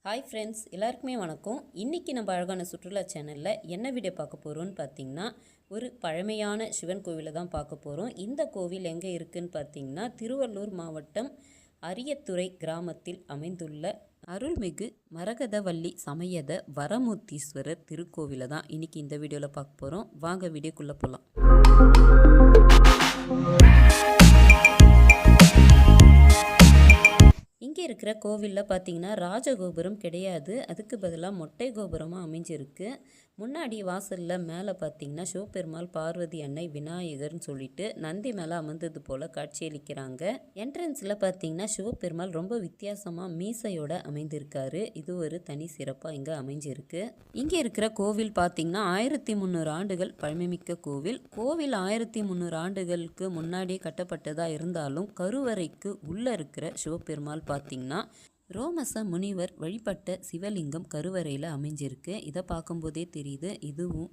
Hi friends, எல்லாருக்குமே வணக்கம். இன்றைக்கி நம்ம அழகான சுற்றுலா சேனலில் என்ன வீடியோ பார்க்க போகிறோன்னு பார்த்தீங்கன்னா, ஒரு பழமையான சிவன் கோவிலை தான் பார்க்க போகிறோம். இந்த கோவில் எங்கே இருக்குதுன்னு பார்த்தீங்கன்னா, திருவள்ளூர் மாவட்டம் அரியத்துறை கிராமத்தில் அமைந்துள்ள அருள்மிகு மரகதவள்ளி சமேத வரமூர்த்தீஸ்வரர் திருக்கோவிலை தான் இன்றைக்கி இந்த வீடியோவில் பார்க்க போகிறோம். வாங்க வீடியோக்குள்ளே போகலாம். இங்கே இருக்கிற கோவிலில் பார்த்தீங்கன்னா ராஜகோபுரம் கிடையாது, அதுக்கு பதிலாக மொட்டை கோபுரமாக அமைஞ்சிருக்கு. முன்னாடி வாசலில் மேலே பார்த்தீங்கன்னா சிவபெருமாள், பார்வதி அன்னை, விநாயகர்னு சொல்லிட்டு நந்தி மேலே அமர்ந்தது போல் காட்சியளிக்கிறாங்க. என்ட்ரன்ஸில் பார்த்தீங்கன்னா சிவபெருமாள் ரொம்ப வித்தியாசமாக மீசையோட அமைந்திருக்காரு. இது ஒரு தனி சிறப்பாக இங்கே அமைஞ்சிருக்கு. இங்கே இருக்கிற கோவில் பார்த்தீங்கன்னா 1300 ஆண்டுகள் பழமைமிக்க கோவில். கோவில் 1300 ஆண்டுகளுக்கு முன்னாடியே கட்டப்பட்டதாக இருந்தாலும் கருவறைக்கு உள்ளே இருக்கிற சிவபெருமாள் பார்த்தீங்கன்னா ரோமச முனிவர் வழிபட்ட சிவலிங்கம் கருவறையில் அமைஞ்சிருக்கு. இதை பார்க்கும்போதே தெரியுது, இதுவும்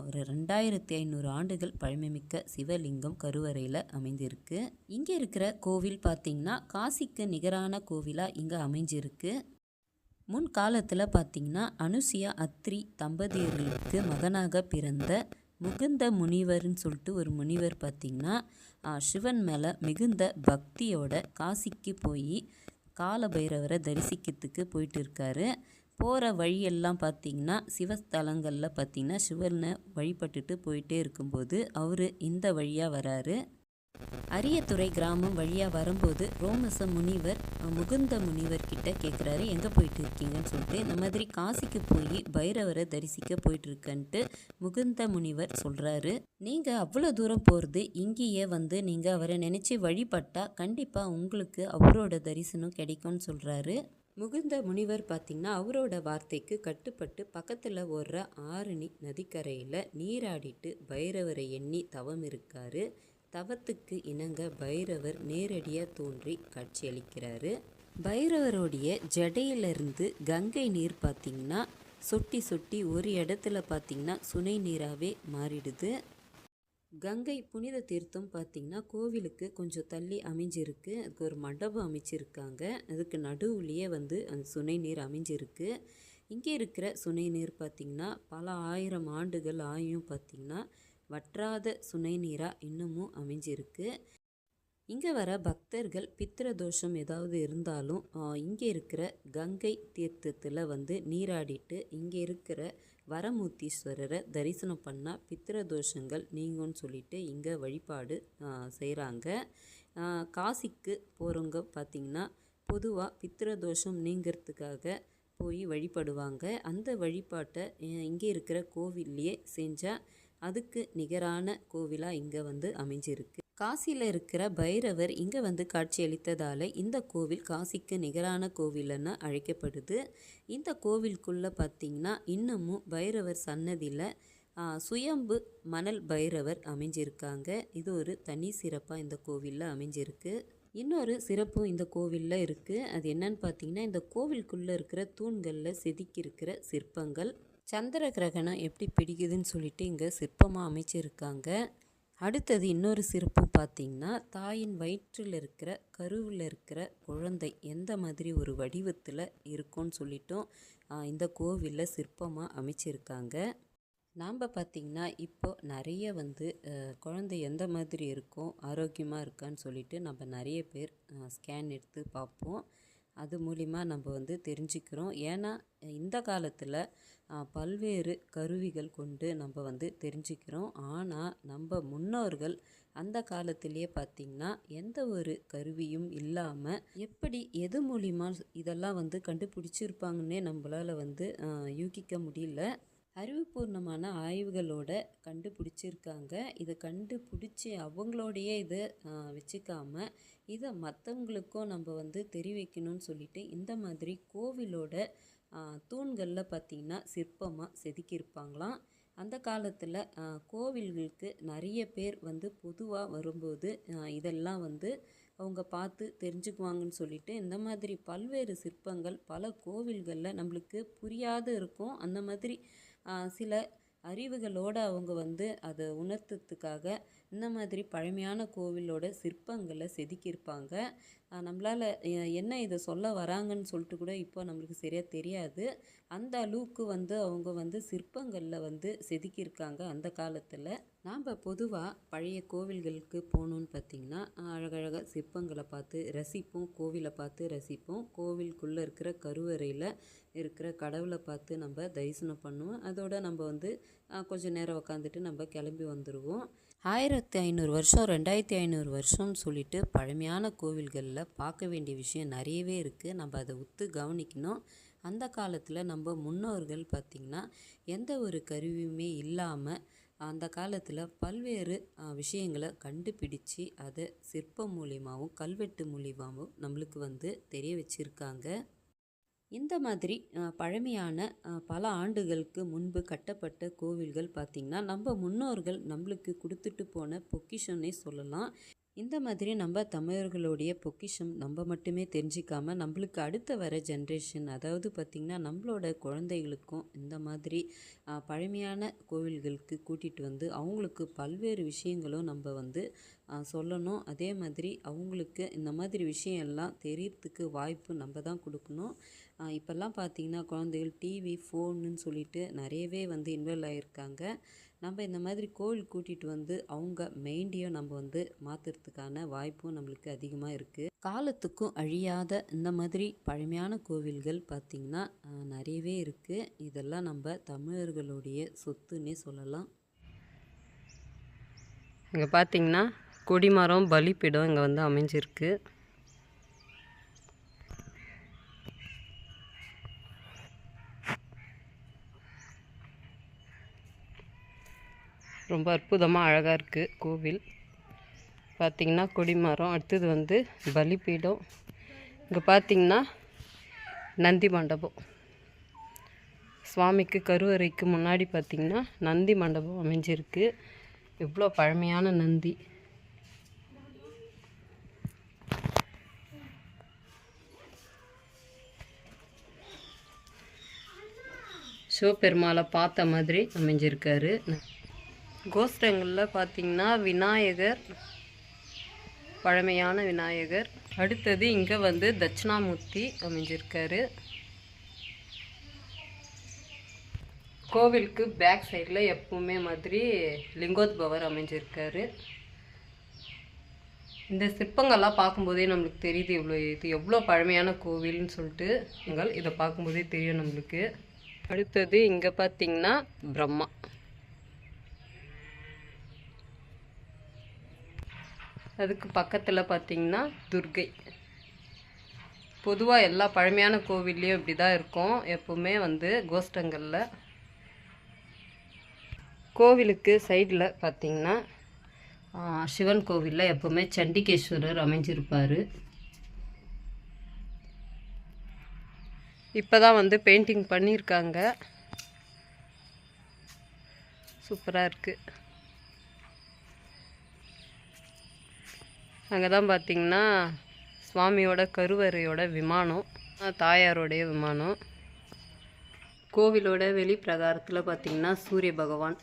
ஒரு 2500 ஆண்டுகள் பழமைமிக்க சிவலிங்கம் கருவறையில் அமைந்திருக்கு. இங்கே இருக்கிற கோவில் பார்த்திங்கன்னா காசிக்கு நிகரான கோவிலாக இங்கே அமைஞ்சிருக்கு. முன்காலத்தில் பார்த்திங்கன்னா அனுசியா அத்ரி தம்பதியர்களுக்கு மகனாக பிறந்த முகுந்த முனிவர்னு சொல்லிட்டு ஒரு முனிவர் பார்த்திங்கன்னா சிவன் மேலே மிகுந்த பக்தியோட காசிக்கு போய் கால பைரவரை தரிசிக்கிறதுக்கு போயிட்டு இருக்காரு. போகிற வழியெல்லாம் பார்த்திங்கன்னா சிவஸ்தலங்களில் பார்த்திங்கன்னா சிவனை வழிபட்டுட்டு போயிட்டே இருக்கும்போது அவர் இந்த வழியாக வராரு. அரியத்துறை கிராமம் வழியாக வரும்போது ரோமச முனிவர் முகுந்த முனிவர்கிட்ட கேட்குறாரு, எங்கே போயிட்டு இருக்கீங்கன்னு சொல்லிட்டு. இந்த மாதிரி காசிக்கு போய் பைரவரை தரிசிக்க போயிட்டுருக்கன்ட்டு முகுந்த முனிவர் சொல்கிறாரு. நீங்கள் அவ்வளோ தூரம் போகிறது இங்கேயே நீங்கள் அவரை நினச்சி வழிபட்டால் கண்டிப்பாக உங்களுக்கு அவரோட தரிசனம் கிடைக்கும்னு சொல்கிறாரு. முகுந்த முனிவர் பார்த்திங்கன்னா அவரோட வார்த்தைக்கு கட்டுப்பட்டு பக்கத்தில் ஓடுற ஆரணி நதிக்கரையில் நீராடிட்டு பைரவரை எண்ணி தவம் இருக்காரு. தவத்துக்கு இணங்க பைரவர் நேரடியாக தோன்றி காட்சியளிக்கிறாரு. பைரவருடைய ஜடையிலிருந்து கங்கை நீர் பார்த்திங்கன்னா சொட்டி சொட்டி ஒரு இடத்துல பார்த்திங்கன்னா சுனை நீராகவே மாறிடுது. கங்கை புனித தீர்த்தம் பார்த்திங்கன்னா கோவிலுக்கு கொஞ்சம் தள்ளி அமைஞ்சிருக்கு. அதுக்கு ஒரு மண்டபம் அமைச்சிருக்காங்க. அதுக்கு நடுவுலையே அந்த சுனை நீர் அமைஞ்சிருக்கு. இங்கே இருக்கிற சுனை நீர் பார்த்திங்கன்னா பல ஆயிரம் ஆண்டுகள் ஆயும் பார்த்திங்கன்னா வற்றாத சுனை நீராக இன்னமும் அமைஞ்சிருக்கு. இங்கே வர பக்தர்கள் பித்திரதோஷம் ஏதாவது இருந்தாலும் இங்கே இருக்கிற கங்கை தீர்த்தத்தில் நீராடிட்டு இங்கே இருக்கிற வரமூர்த்தீஸ்வரரை தரிசனம் பண்ணால் பித்திரதோஷங்கள் நீங்கும்னு சொல்லிட்டு இங்கே வழிபாடு செய்கிறாங்க. காசிக்கு போகிறவங்க பார்த்திங்கன்னா பொதுவாக பித்திரதோஷம் நீங்கிறதுக்காக போய் வழிபடுவாங்க. அந்த வழிபாட்டை இங்கே இருக்கிற கோவில்லையே செஞ்சால் அதுக்கு நிகரான கோவிலாக இங்கே அமைஞ்சிருக்கு. காசியில் இருக்கிற பைரவர் இங்கே காட்சியளித்ததால் இந்த கோவில் காசிக்கு நிகரான கோவில்னு அழைக்கப்படுது. இந்த கோவிலுக்குள்ளே பார்த்திங்கன்னா இன்னமும் பைரவர் சன்னதியில் சுயம்பு மணல் பைரவர் அமைஞ்சிருக்காங்க. இது ஒரு தனி சிறப்பாக இந்த கோவிலில் அமைஞ்சிருக்கு. இன்னொரு சிறப்பும் இந்த கோவிலில் இருக்குது. அது என்னன்னு பார்த்தீங்கன்னா இந்த கோவிலுக்குள்ளே இருக்கிற தூண்களில் செதுக்கியிருக்கிற சிற்பங்கள் சந்திர கிரகணம் எப்படி பிடிக்குதுன்னு சொல்லிட்டு இங்கே சிற்பமாக அமைச்சிருக்காங்க. அடுத்தது இன்னொரு சிறப்பும் பார்த்திங்கன்னா தாயின் வயிற்றில் இருக்கிற கருவில் இருக்கிற குழந்தை எந்த மாதிரி ஒரு வடிவத்தில் இருக்கும்னு சொல்லிட்டும் இந்த கோவிலில் சிற்பமாக அமைச்சிருக்காங்க. நாம் பார்த்திங்கன்னா இப்போது நிறைய குழந்தை எந்த மாதிரி இருக்கும், ஆரோக்கியமாக இருக்கான்னு சொல்லிட்டு நம்ம நிறைய பேர் ஸ்கேன் எடுத்து பார்ப்போம். அது மூலிமா நம்ம தெரிஞ்சுக்கிறோம். ஏன்னா இந்த காலத்தில் பல்வேறு கருவிகள் கொண்டு நம்ம தெரிஞ்சுக்கிறோம். ஆனால் நம்ம முன்னோர்கள் அந்த காலத்திலேயே பார்த்திங்கன்னா எந்த ஒரு கருவியும் இல்லாமல் எப்படி எது மூலிமா இதெல்லாம் கண்டுபிடிச்சிருப்பாங்கன்னே நம்மளால் யூகிக்க முடியல. அறிவுபூர்ணமான ஆய்வுகளோட கண்டுபிடிச்சிருக்காங்க. இதை கண்டுபிடிச்சி அவங்களோடையே இதை வச்சுக்காமல் இதை மற்றவங்களுக்கும் நம்ம தெரிவிக்கணும்னு சொல்லிட்டு இந்த மாதிரி கோவிலோட தூண்களில் பார்த்திங்கன்னா சிற்பமாக செதுக்கியிருப்பாங்களாம். அந்த காலத்தில் கோவில்களுக்கு நிறைய பேர் பொதுவாக வரும்போது இதெல்லாம் அவங்க பார்த்து தெரிஞ்சுக்குவாங்கன்னு சொல்லிட்டு இந்த மாதிரி பல்வேறு சிற்பங்கள் பல கோவில்களில் நம்மளுக்கு புரியாத இருக்கும். அந்த மாதிரி சில அறிவுகளோடு அவங்க அதை உணர்த்துறதுக்காக இந்த மாதிரி பழமையான கோவிலோட சிற்பங்களை செதுக்கியிருப்பாங்க. நம்மளால் என்ன இதை சொல்ல வராங்கன்னு சொல்லிட்டு கூட இப்போ நம்மளுக்கு சரியாக தெரியாது. அந்த அளவுக்கு அவங்க சிற்பங்களில் செதுக்கியிருக்காங்க அந்த காலத்தில். நாம் பொதுவாக பழைய கோவில்களுக்கு போகணுன்னு பார்த்திங்கன்னா அழகழகாக சிற்பங்களை பார்த்து ரசிப்போம், கோவிலை பார்த்து ரசிப்போம். கோவிலுக்குள்ளே இருக்கிற கருவறையில் இருக்கிற கடவுளை பார்த்து நம்ம தரிசனம் பண்ணுவோம். அதோடு நம்ம கொஞ்சம் நேரம் உக்காந்துட்டு நம்ம கிளம்பி வந்துடுவோம். 1500 வருஷம் 2500 வருஷம்னு சொல்லிட்டு பழமையான கோவில்களில் பார்க்க வேண்டிய விஷயம் நிறையவே இருக்குது. நம்ம அதை உத்து கவனிக்கணும். அந்த காலத்தில் நம்ம முன்னோர்கள் பார்த்திங்கன்னா எந்த ஒரு கருவியுமே இல்லாமல் அந்த காலத்தில் பல்வேறு விஷயங்களை கண்டுபிடிச்சு அதை சிற்பம் மூலியமாகவும் கல்வெட்டு மூலியமாகவும் நம்மளுக்கு தெரிய வச்சுருக்காங்க. இந்த மாதிரி பழமையான பல ஆண்டுகளுக்கு முன்பு கட்டப்பட்ட கோவில்கள் பார்த்திங்கன்னா நம்ம முன்னோர்கள் நம்மளுக்கு கொடுத்துட்டு போன பொக்கிஷன்னே சொல்லலாம். இந்த மாதிரி நம்ம தமிழர்களுடைய பொக்கிஷம் நம்ம மட்டுமே தெரிஞ்சிக்காம நம்மளுக்கு அடுத்த வர ஜென்ரேஷன், அதாவது பார்த்திங்கன்னா நம்மளோட குழந்தைகளுக்கும் இந்த மாதிரி பழமையான கோவில்களுக்கு கூட்டிகிட்டு அவங்களுக்கு பல்வேறு விஷயங்களும் நம்ம சொல்லணும். அதே மாதிரி அவங்களுக்கு இந்த மாதிரி விஷயம் எல்லாம் தெரியறதுக்கு வாய்ப்பு நம்ம தான் கொடுக்கணும். இப்போல்லாம் பார்த்திங்கன்னா குழந்தைகள் டிவி, ஃபோனுன்னு சொல்லிட்டு நிறையவே இன்வால்வ் ஆகியிருக்காங்க. நம்ம இந்த மாதிரி கோவில் கூட்டிகிட்டு அவங்க மைண்டையும் நம்ம மாற்றுறதுக்கான வாய்ப்பும் நம்மளுக்கு அதிகமாக இருக்குது. காலத்துக்கும் அழியாத இந்த மாதிரி பழமையான கோவில்கள் பார்த்திங்கன்னா நிறையவே இருக்குது. இதெல்லாம் நம்ம தமிழர்களுடைய சொத்துன்னே சொல்லலாம். இங்கே பார்த்திங்கன்னா கொடிமரம் பலிப்பீடம் இங்கே அமைஞ்சிருக்கு. ரொம்ப அற்புதமாக அழகாக இருக்குது கோவில். பார்த்திங்கன்னா கொடிமரம், அடுத்தது பலிப்பீடம். இங்கே பார்த்திங்கன்னா நந்தி மண்டபம். சுவாமிக்கு கருவறைக்கு முன்னாடி பார்த்திங்கன்னா நந்தி மண்டபம் அமைஞ்சிருக்கு. எவ்வளோ பழமையான நந்தி. சிவபெருமாளை பார்த்த மாதிரி அமைஞ்சிருக்காரு. கோஷ்டங்களில் பார்த்திங்கன்னா விநாயகர், பழமையான விநாயகர். அடுத்தது இங்கே தட்சிணாமூர்த்தி அமைஞ்சிருக்காரு. கோவிலுக்கு பேக் சைடில் எப்பவுமே மாதிரி லிங்கோத்பவர் அமைஞ்சிருக்காரு. இந்த சிற்பங்கள்லாம் பார்க்கும்போதே நம்மளுக்கு தெரியுது இது எவ்வளோ பழமையான கோவில்னு சொல்லிட்டு. இதை பார்க்கும்போதே தெரியும் நம்மளுக்கு. அடுத்தது இங்கே பார்த்திங்கன்னா பிரம்மா. அதுக்கு பக்கத்தில் பார்த்திங்கன்னா துர்கை. பொதுவாக எல்லா பழமையான கோவில்லையும் இப்படி தான் இருக்கும் எப்பவுமே கோஷ்டங்களில். கோவிலுக்கு சைடில் பார்த்திங்கன்னா சிவன் கோவிலில் எப்பவுமே சண்டிகேஸ்வரர் அமைஞ்சிருப்பார். இப்போ தான் பெயிண்டிங் பண்ணியிருக்காங்க. சூப்பராக இருக்குது. அங்கே தான் பார்த்திங்கன்னா சுவாமியோட கருவறையோட விமானம், தாயாரோடைய விமானம். கோவிலோட வெளி பிரகாரத்தில் பார்த்திங்கன்னா சூரிய பகவான்.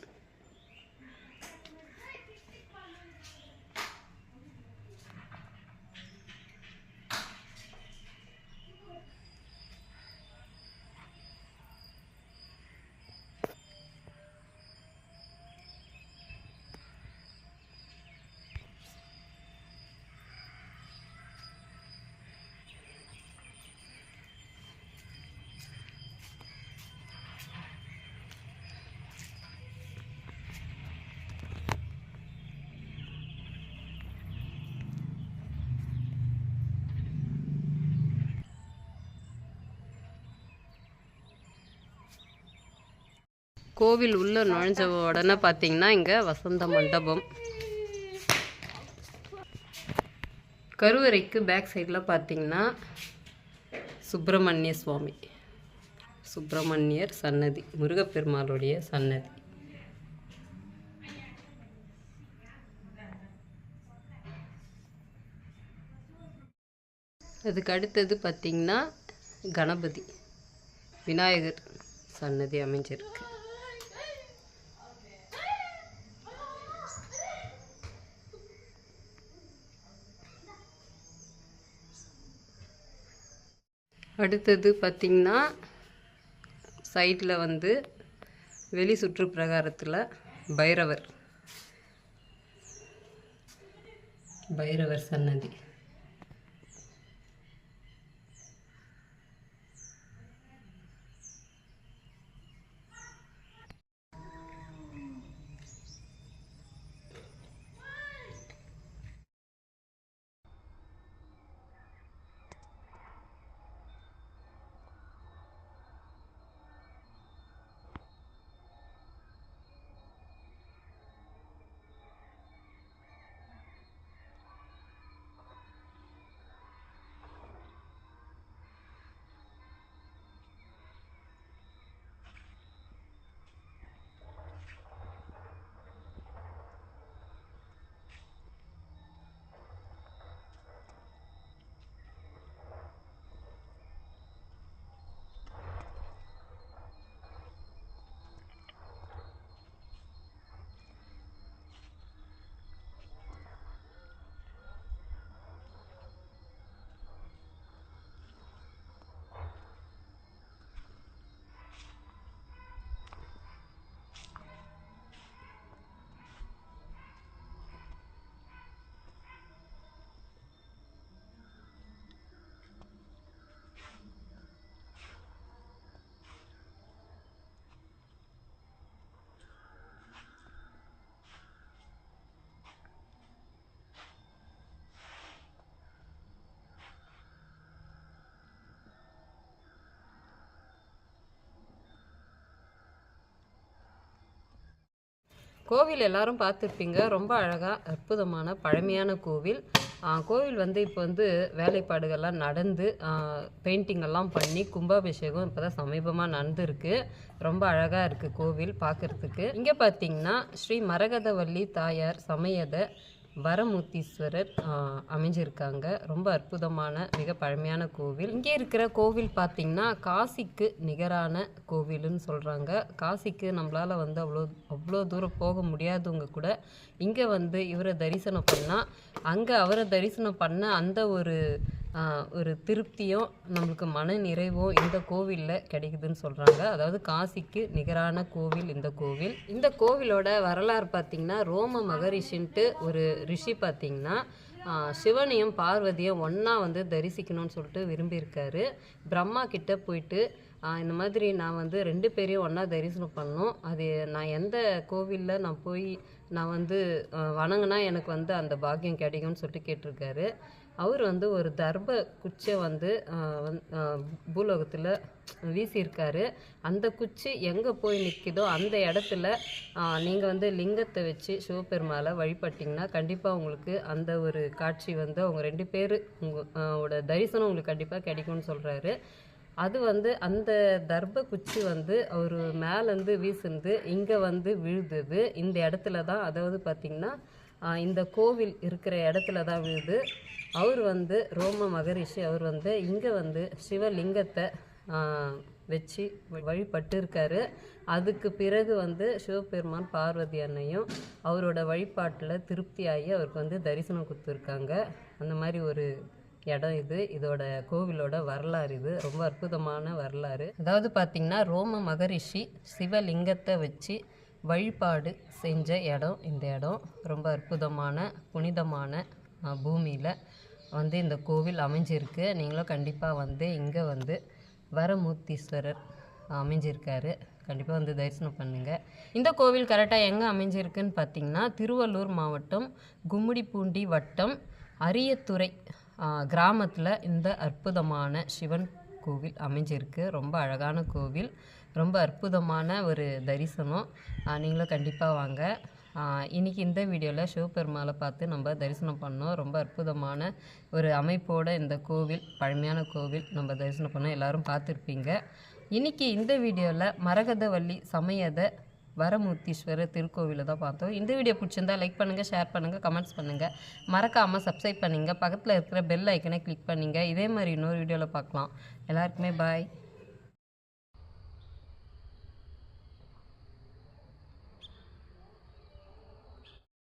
கோவில் உள்ள நுழைஞ்ச உடனே பார்த்திங்கன்னா இங்கே வசந்த மண்டபம். கருவறைக்கு பேக் சைடில் பார்த்திங்கன்னா சுப்பிரமணிய சுவாமி, சுப்பிரமணியர் சன்னதி, முருகப்பெருமாளுடைய சன்னதி. அதுக்கு அடுத்தது பார்த்திங்கன்னா கணபதி, விநாயகர் சன்னதி அமைஞ்சிருக்கு. அடுத்தது பார்த்திங்கன்னா சைடில் வந்து வெளி சுற்று பிரகாரத்தில் பைரவர் சன்னதி. கோவில் எல்லாரும் பார்த்துருப்பீங்க. ரொம்ப அழகாக அற்புதமான பழமையான கோவில். கோவில் வந்து இப்போ வந்து வேலைப்பாடுகள்லாம் நடந்து பெயிண்டிங்கெல்லாம் பண்ணி கும்பாபிஷேகம் இப்போ தான் சமீபமாக நடந்துருக்கு. ரொம்ப அழகாக இருக்குது கோவில் பார்க்குறதுக்கு. இங்கே பார்த்தீங்கன்னா ஸ்ரீ மரகதவள்ளி தாயார் சமேத வரமுத்தீஸ்வரர் அமைஞ்சிருக்காங்க. ரொம்ப அற்புதமான மிக பழமையான கோவில். இங்கே இருக்கிற கோவில் பார்த்திங்கன்னா காசிக்கு நிகரான கோவில்னு சொல்கிறாங்க. காசிக்கு நம்மளால் வந்து அவ்வளோ தூரம் போக முடியாதவங்க கூட இங்கே வந்து இவரை தரிசனம் பண்ணால் அங்கே அவரை தரிசனம் பண்ண அந்த ஒரு திருப்தியும் நம்மளுக்கு மன நிறைவும் இந்த கோவிலில் கிடைக்குதுன்னு சொல்கிறாங்க. அதாவது காசிக்கு நிகரான கோவில் இந்த கோவில். இந்த கோவிலோட வரலாறு பார்த்திங்கன்னா ரோம மகரிஷின்ட்டு ஒரு ரிஷி பார்த்திங்கன்னா சிவனையும் பார்வதியும் ஒன்றா வந்து தரிசிக்கணும்னு சொல்லிட்டு விரும்பியிருக்காரு. பிரம்மா கிட்ட போயிட்டு இந்த மாதிரி நான் வந்து 2 பேரையும் ஒன்றா தரிசனம் பண்ணணும், அது நான் எந்த கோவிலில் நான் வந்து வணங்கினா எனக்கு வந்து அந்த பாக்கியம் கிடைக்கும்னு சொல்லிட்டு கேட்டிருக்காரு. அவர் வந்து ஒரு தர்ப குச்சை வந்து பூலோகத்தில் வீசியிருக்காரு. அந்த குச்சி எங்கே போய் நிற்கிதோ அந்த இடத்துல நீங்கள் வந்து லிங்கத்தை வச்சு சிவபெருமாளை வழிபட்டிங்கன்னா கண்டிப்பாக உங்களுக்கு அந்த ஒரு காட்சி வந்து அவங்க 2 பேர் உங்களோட தரிசனம் உங்களுக்கு கண்டிப்பாக கிடைக்கும்னு சொல்கிறாரு. அது வந்து அந்த தர்ப குச்சி வந்து அவர் மேலேருந்து வீசுந்து இங்கே வந்து விழுதுது. இந்த இடத்துல தான், அதாவது பார்த்திங்கன்னா இந்த கோவில் இருக்கிற இடத்துல தான் விழுது. அவர் வந்து ரோம மகரிஷி அவர் வந்து இங்கே வந்து சிவலிங்கத்தை வச்சு வழிபட்டு இருக்காரு. அதுக்கு பிறகு வந்து சிவபெருமான் பார்வதி அன்னையும் அவரோட வழிபாட்டில் திருப்தியாகி அவருக்கு வந்து தரிசனம் கொடுத்துருக்காங்க. அந்த மாதிரி ஒரு இடம் இது. இதோட கோவிலோட வரலாறு இது ரொம்ப அற்புதமான வரலாறு. அதாவது பார்த்திங்கன்னா ரோம மகரிஷி சிவலிங்கத்தை வச்சு வழிபாடு செஞ்ச இடம் இந்த இடம். ரொம்ப அற்புதமான புனிதமான பூமியில் வந்து இந்த கோவில் அமைஞ்சிருக்கு. நீங்களும் கண்டிப்பாக வந்து இங்கே வந்து வரமுத்தீஸ்வரர் அமைஞ்சிருக்காரு, கண்டிப்பாக வந்து தரிசனம் பண்ணுங்கள். இந்த கோவில் கரெக்டாக எங்கே அமைஞ்சிருக்குன்னு பார்த்திங்கன்னா திருவள்ளூர் மாவட்டம் கும்மிடிப்பூண்டி வட்டம் அரியத்துறை கிராமத்தில் இந்த அற்புதமான சிவன் கோவில் அமைஞ்சிருக்கு. ரொம்ப அழகான கோவில், ரொம்ப அற்புதமான ஒரு தரிசனம். நீங்களும் கண்டிப்பாக வாங்க. இன்றைக்கி இந்த வீடியோவில் சிவபெருமாளை பார்த்து நம்ம தரிசனம் பண்ணோம். ரொம்ப அற்புதமான ஒரு அமைப்போடு இந்த கோவில், பழமையான கோவில் நம்ம தரிசனம் பண்ணோம். எல்லோரும் பார்த்துருப்பீங்க. இன்றைக்கி இந்த வீடியோவில் மரகதவள்ளி சமேத வரமுத்தீஸ்வரர் திருக்கோவிலை தான் பார்த்தோம். இந்த வீடியோ பிடிச்சிருந்தால் லைக் பண்ணுங்கள், ஷேர் பண்ணுங்கள், கமெண்ட்ஸ் பண்ணுங்கள். மறக்காமல் சப்ஸ்கிரைப் பண்ணுங்கள். பக்கத்தில் இருக்கிற பெல் ஐக்கனை கிளிக் பண்ணுங்கள். இதே மாதிரி இன்னொரு வீடியோவில் பார்க்கலாம். எல்லாருக்குமே பாய்.